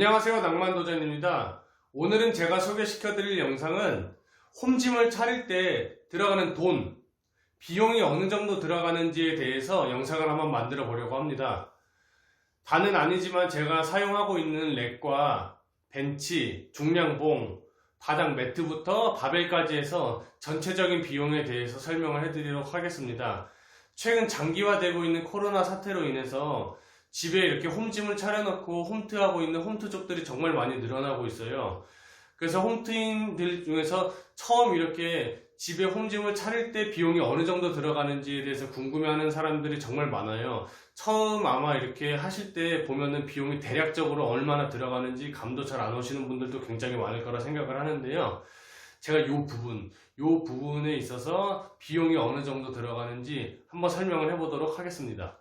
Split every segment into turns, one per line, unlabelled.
안녕하세요, 낭만도전입니다. 오늘은 제가 소개시켜드릴 영상은 홈짐을 차릴 때 들어가는 돈, 비용이 어느 정도 들어가는지에 대해서 영상을 한번 만들어 보려고 합니다. 다는 아니지만 제가 사용하고 있는 렉과 벤치, 중량봉, 바닥 매트부터 바벨까지 해서 전체적인 비용에 대해서 설명을 해드리도록 하겠습니다. 최근 장기화되고 있는 코로나 사태로 인해서 집에 이렇게 홈짐을 차려놓고 홈트하고 있는 홈트족들이 정말 많이 늘어나고 있어요. 그래서 홈트인들 중에서 처음 이렇게 집에 홈짐을 차릴 때 비용이 어느 정도 들어가는지에 대해서 궁금해하는 사람들이 정말 많아요. 처음 아마 이렇게 하실 때 보면은 비용이 대략적으로 얼마나 들어가는지 감도 잘 안 오시는 분들도 굉장히 많을 거라 생각을 하는데요. 제가 이 부분에 있어서 비용이 어느 정도 들어가는지 한번 설명을 해보도록 하겠습니다.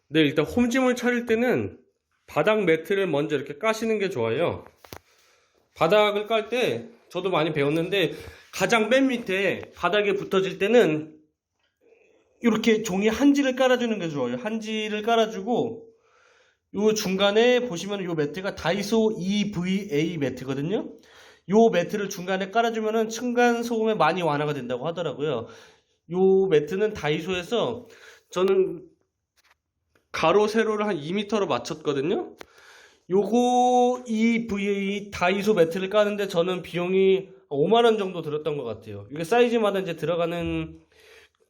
네, 일단 홈짐을 차릴 때는 바닥 매트를 먼저 이렇게 까시는 게 좋아요. 바닥을 깔 때 저도 많이 배웠는데 가장 맨 밑에 바닥에 붙어질 때는 이렇게 종이 한지를 깔아주는 게 좋아요. 한지를 깔아주고 요 중간에 보시면 요 매트가 다이소 EVA 매트거든요. 요 매트를 중간에 깔아주면은 층간 소음에 많이 완화가 된다고 하더라고요. 요 매트는 다이소에서 저는 가로 세로를 한 2m로 맞췄거든요. 요거 EVA 다이소 매트를 까는데 저는 비용이 5만원 정도 들었던 것 같아요. 이게 사이즈마다 이제 들어가는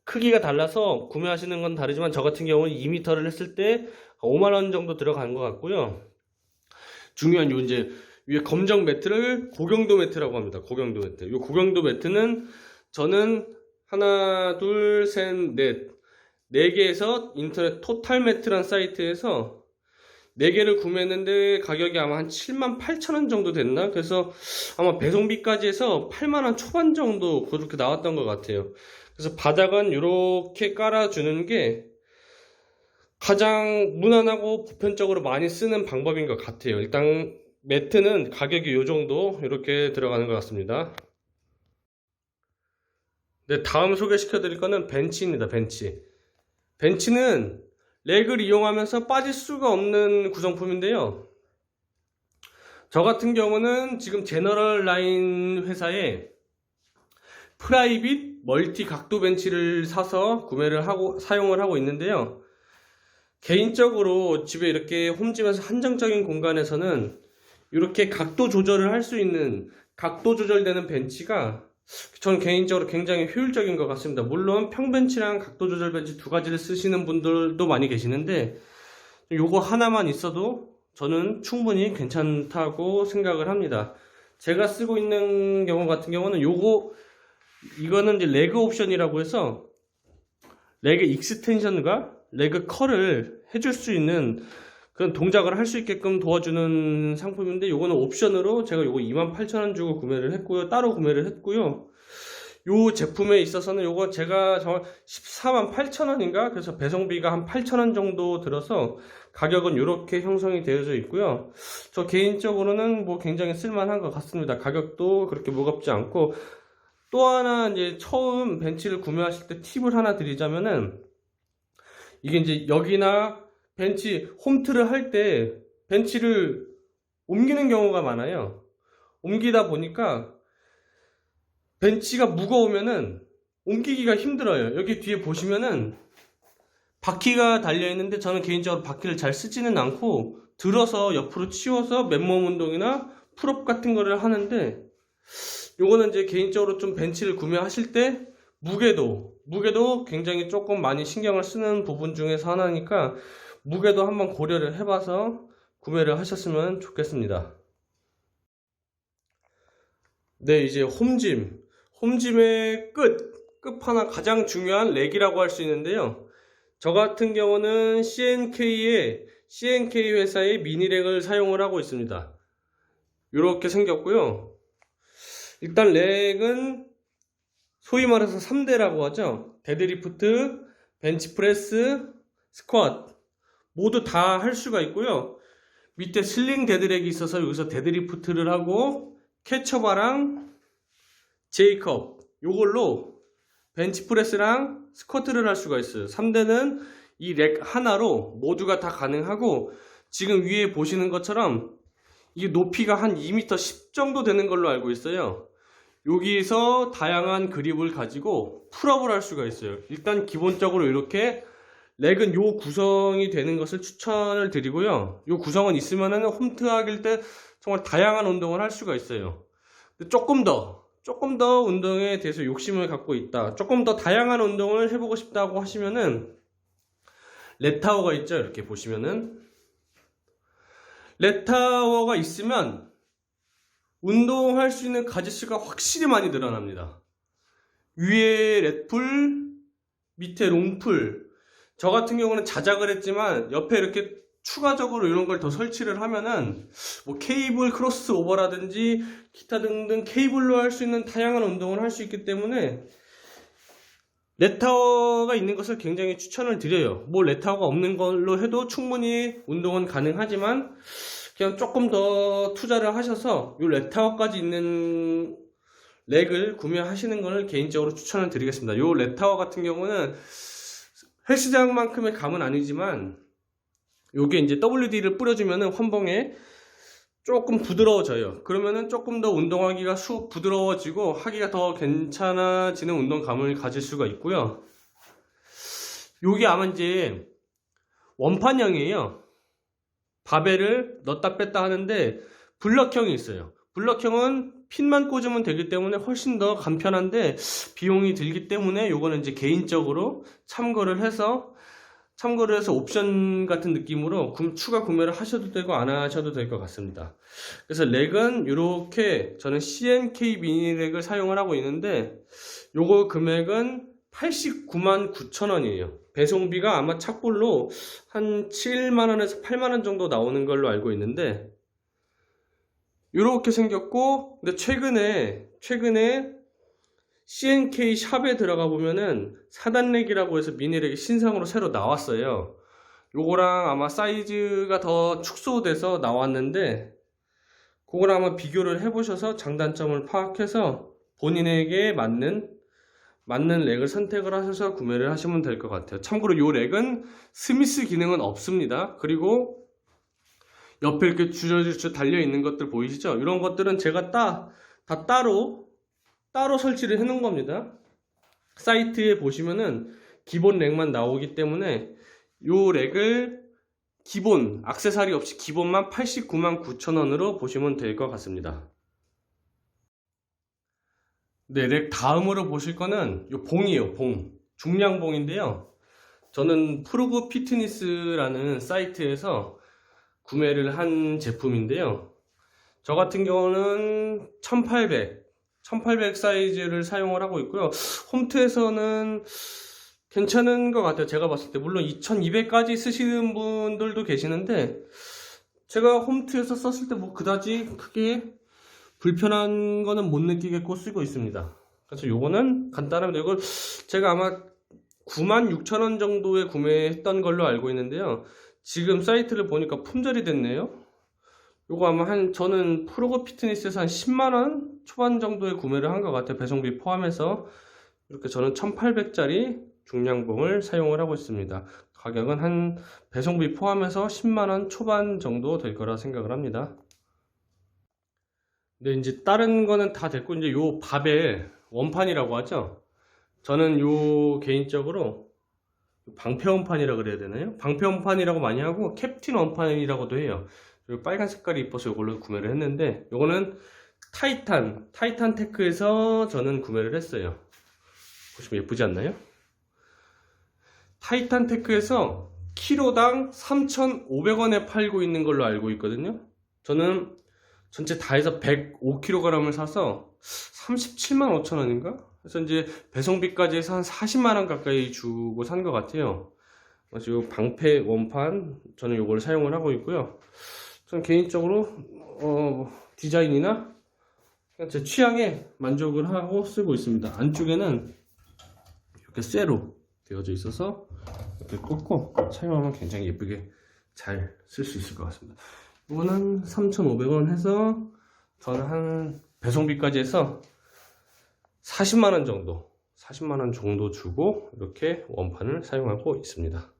크기가 달라서 구매하시는 건 다르지만 저 같은 경우는 2m를 했을 때 5만원 정도 들어간 것 같고요. 중요한 요 이제 위에 검정 매트를 고경도 매트라고 합니다. 고경도 매트. 요 고경도 매트는 저는 하나, 둘, 셋, 넷 4개에서 인터넷 토탈 매트란 사이트에서 4개를 구매했는데 가격이 아마 한 78,000원 정도 됐나? 그래서 아마 배송비까지 해서 8만원 초반 정도 그렇게 나왔던 것 같아요. 그래서 바닥은 이렇게 깔아주는 게 가장 무난하고 보편적으로 많이 쓰는 방법인 것 같아요. 일단 매트는 가격이 이 정도 이렇게 들어가는 것 같습니다. 네, 다음 소개시켜 드릴 거는 벤치입니다. 벤치는 렉을 이용하면서 빠질 수가 없는 구성품인데요. 저 같은 경우는 지금 제너럴 라인 회사에 프라이빗 멀티 각도 벤치를 사서 사용을 하고 있는데요. 개인적으로 집에 이렇게 홈짐에서 한정적인 공간에서는 이렇게 각도 조절을 할 수 있는 각도 조절되는 벤치가 저는 개인적으로 굉장히 효율적인 것 같습니다. 물론 평벤치랑 각도 조절 벤치 두 가지를 쓰시는 분들도 많이 계시는데 요거 하나만 있어도 저는 충분히 괜찮다고 생각을 합니다. 제가 쓰고 있는 경우 같은 경우는 이거는 이제 레그 옵션이라고 해서 레그 익스텐션과 레그 컬을 해줄 수 있는 그런 동작을 할 수 있게끔 도와주는 상품인데 요거는 옵션으로 제가 요거 28,000원 주고 구매를 했고요. 따로 구매를 했고요. 요 제품에 있어서는 요거 제가 정말 148,000원인가? 그래서 배송비가 한 8,000원 정도 들어서 가격은 이렇게 형성이 되어져 있고요. 저 개인적으로는 뭐 굉장히 쓸만한 것 같습니다. 가격도 그렇게 무겁지 않고 또 하나 이제 처음 벤치를 구매하실 때 팁을 하나 드리자면은 이게 이제 여기나 벤치 홈트를 할 때 벤치를 옮기는 경우가 많아요. 옮기다 보니까 벤치가 무거우면은 옮기기가 힘들어요. 여기 뒤에 보시면은 바퀴가 달려 있는데 저는 개인적으로 바퀴를 잘 쓰지는 않고 들어서 옆으로 치워서 맨몸 운동이나 풀업 같은 거를 하는데 요거는 이제 개인적으로 좀 벤치를 구매하실 때 무게도 굉장히 조금 많이 신경을 쓰는 부분 중에서 하나니까 무게도 한번 고려를 해봐서 구매를 하셨으면 좋겠습니다. 네, 이제 홈짐의 끝판왕 가장 중요한 렉이라고 할 수 있는데요. 저 같은 경우는 CNK 회사의 미니렉을 사용을 하고 있습니다. 이렇게 생겼고요. 일단 렉은 소위 말해서 3대라고 하죠. 데드리프트, 벤치프레스, 스쿼트 모두 다 할 수가 있고요. 밑에 슬링 데드렉이 있어서 여기서 데드리프트를 하고 캐처바랑 제이컵 요걸로 벤치프레스랑 스쿼트를 할 수가 있어요. 3대는 이 렉 하나로 모두가 다 가능하고, 지금 위에 보시는 것처럼 이게 높이가 한 2m 10 정도 되는 걸로 알고 있어요. 여기에서 다양한 그립을 가지고 풀업을 할 수가 있어요. 일단 기본적으로 이렇게 렉은 요 구성이 되는 것을 추천을 드리고요. 요 구성은 있으면은 홈트하길 때 정말 다양한 운동을 할 수가 있어요. 조금 더 운동에 대해서 욕심을 갖고 있다, 조금 더 다양한 운동을 해보고 싶다고 하시면은 렛타워가 있죠. 이렇게 보시면은 렛타워가 있으면 운동할 수 있는 가짓수가 확실히 많이 늘어납니다. 위에 렛풀, 밑에 롱풀. 저 같은 경우는 자작을 했지만 옆에 이렇게 추가적으로 이런 걸 더 설치를 하면은 뭐 케이블 크로스 오버라든지 기타 등등 케이블로 할 수 있는 다양한 운동을 할 수 있기 때문에 렛타워가 있는 것을 굉장히 추천을 드려요. 뭐 렛타워가 없는 걸로 해도 충분히 운동은 가능하지만 그냥 조금 더 투자를 하셔서 이 렛타워까지 있는 렉을 구매하시는 것을 개인적으로 추천을 드리겠습니다. 이 렛타워 같은 경우는 헬스장만큼의 감은 아니지만 요게 이제 WD를 뿌려주면은 환봉에 조금 부드러워져요. 그러면은 조금 더 운동하기가 부드러워지고 하기가 더 괜찮아지는 운동감을 가질 수가 있고요. 요게 아마 이제 원판형이에요. 바벨을 넣었다 뺐다 하는데 블럭형이 있어요. 블럭형은 핀만 꽂으면 되기 때문에 훨씬 더 간편한데 비용이 들기 때문에 요거는 이제 개인적으로 참고를 해서 옵션 같은 느낌으로 추가 구매를 하셔도 되고 안 하셔도 될 것 같습니다. 그래서 렉은 이렇게 저는 CNK 미니 렉을 사용을 하고 있는데 요거 금액은 899,900원이에요. 배송비가 아마 착불로 한 7만원에서 8만원 정도 나오는 걸로 알고 있는데 이렇게 생겼고, 근데 최근에 CNK 샵에 들어가 보면은 4단렉이라고 해서 미니렉이 신상으로 새로 나왔어요. 요거랑 아마 사이즈가 더 축소돼서 나왔는데 그거랑 아마 비교를 해보셔서 장단점을 파악해서 본인에게 맞는 렉을 선택을 하셔서 구매를 하시면 될 것 같아요. 참고로 요 렉은 스미스 기능은 없습니다. 그리고 옆에 이렇게 주저주저 달려있는 것들 보이시죠? 이런 것들은 제가 다 따로 설치를 해 놓은 겁니다. 사이트에 보시면은 기본 렉만 나오기 때문에 요 렉을 기본 액세서리 없이 기본만 899,900원으로 보시면 될 것 같습니다. 네, 렉 다음으로 보실 거는 요 봉이에요. 중량봉인데요. 저는 프로그 피트니스라는 사이트에서 구매를 한 제품인데요. 저 같은 경우는 1800 사이즈를 사용을 하고 있고요. 홈트에서는 괜찮은 것 같아요. 제가 봤을 때. 물론 2200까지 쓰시는 분들도 계시는데 제가 홈트에서 썼을 때 뭐 그다지 크게 불편한 거는 못 느끼겠고 쓰고 있습니다. 그래서 요거는 간단합니다. 이걸 제가 아마 96,000원 정도에 구매했던 걸로 알고 있는데요. 지금 사이트를 보니까 품절이 됐네요. 요거 아마 저는 프로그 피트니스에서 한 10만원 초반 정도에 구매를 한 것 같아요. 배송비 포함해서. 이렇게 저는 1800짜리 중량봉을 사용을 하고 있습니다. 가격은 한 배송비 포함해서 10만원 초반 정도 될 거라 생각을 합니다. 네, 이제 다른 거는 다 됐고, 이제 요 바벨 원판이라고 하죠. 저는 요 개인적으로 방패 원판이라 그래야 되나요? 방패 원판이라고 많이 하고 캡틴 원판이라고도 해요. 빨간 색깔이 이뻐서 이걸로 구매를 했는데, 요거는 타이탄 테크에서 저는 구매를 했어요. 보시면 예쁘지 않나요? 타이탄 테크에서 키로당 3,500원에 팔고 있는 걸로 알고 있거든요. 저는 전체 다 해서 105kg을 사서 375,000원인가? 그래서 이제 배송비까지 해서 한 40만원 가까이 주고 산 것 같아요. 그래서 이 방패 원판 저는 이걸 사용을 하고 있고요. 저는 개인적으로 디자인이나 제 취향에 만족을 하고 쓰고 있습니다. 안쪽에는 이렇게 쇠로 되어져 있어서 이렇게 꽂고 사용하면 굉장히 예쁘게 잘 쓸 수 있을 것 같습니다. 이거는 3,500원 해서 저는 한 배송비까지 해서 40만원 정도 주고 이렇게 원판을 사용하고 있습니다.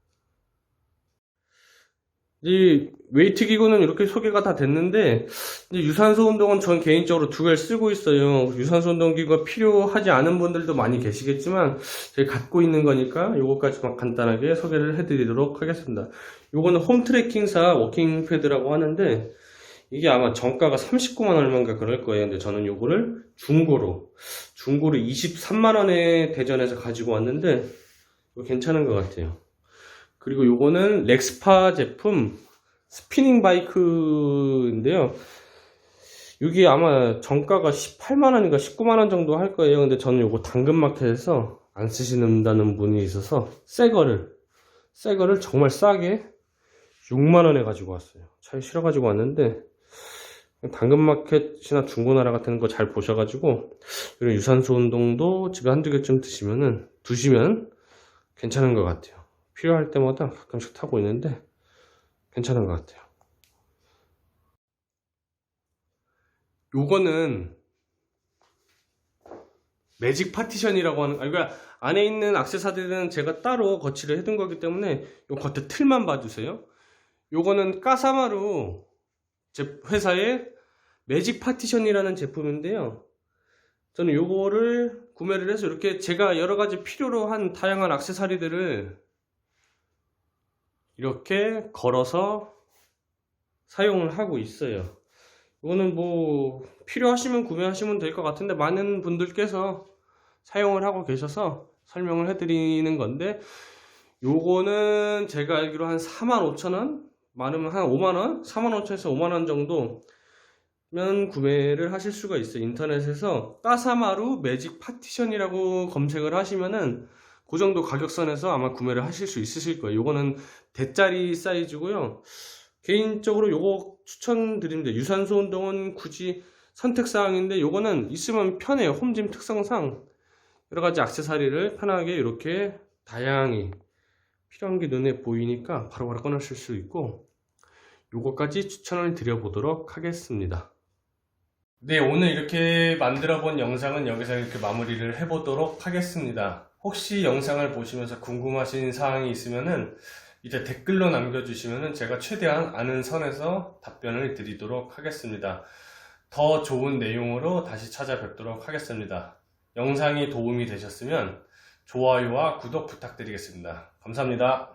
이 웨이트 기구는 이렇게 소개가 다 됐는데, 이제 유산소 운동은 전 개인적으로 두 개를 쓰고 있어요. 유산소 운동 기구가 필요하지 않은 분들도 많이 계시겠지만 제가 갖고 있는 거니까 요거까지만 간단하게 소개를 해드리도록 하겠습니다. 요거는 홈트래킹사 워킹 패드라고 하는데, 이게 아마 정가가 39만 얼마인가 그럴 거예요. 근데 저는 요거를 중고로 23만 원에 대전에서 가지고 왔는데 이거 괜찮은 것 같아요. 그리고 요거는 렉스파 제품 스피닝 바이크인데요. 이게 아마 정가가 18만 원인가 19만 원 정도 할 거예요. 근데 저는 요거 당근마켓에서 안 쓰신다는 분이 있어서 새 거를 정말 싸게 6만 원에 가지고 왔어요. 차에 실어 가지고 왔는데, 당근마켓이나 중고나라 같은 거 잘 보셔가지고 이런 유산소 운동도 집에 한두 개쯤 두시면 괜찮은 것 같아요. 필요할 때마다 가끔씩 타고 있는데 괜찮은 것 같아요. 요거는 매직 파티션이라고 하는, 그러니까 안에 있는 액세서리는 제가 따로 거치를 해둔 거기 때문에 요 겉에 틀만 봐주세요. 요거는 까사마루 회사의 매직 파티션이라는 제품인데요. 저는 요거를 구매를 해서 이렇게 제가 여러가지 필요로 한 다양한 액세서리들을 이렇게 걸어서 사용을 하고 있어요. 이거는 뭐 필요하시면 구매하시면 될 것 같은데 많은 분들께서 사용을 하고 계셔서 설명을 해드리는 건데, 요거는 제가 알기로 한 45,000원? 많으면 한 5만원? 45,000원에서 5만원 정도면 구매를 하실 수가 있어요. 인터넷에서 까사마루 매직 파티션이라고 검색을 하시면은 그 정도 가격선에서 아마 구매를 하실 수 있으실 거예요. 요거는 대짜리 사이즈고요. 개인적으로 요거 추천드립니다. 유산소 운동은 굳이 선택사항인데 요거는 있으면 편해요. 홈짐 특성상 여러가지 액세서리를 편하게 이렇게 다양히 필요한 게 눈에 보이니까 바로바로 꺼내실 수 있고, 요거까지 추천을 드려보도록 하겠습니다. 네, 오늘 이렇게 만들어 본 영상은 여기서 이렇게 마무리를 해보도록 하겠습니다. 혹시 영상을 보시면서 궁금하신 사항이 있으면은 이제 댓글로 남겨주시면은 제가 최대한 아는 선에서 답변을 드리도록 하겠습니다. 더 좋은 내용으로 다시 찾아뵙도록 하겠습니다. 영상이 도움이 되셨으면 좋아요와 구독 부탁드리겠습니다. 감사합니다.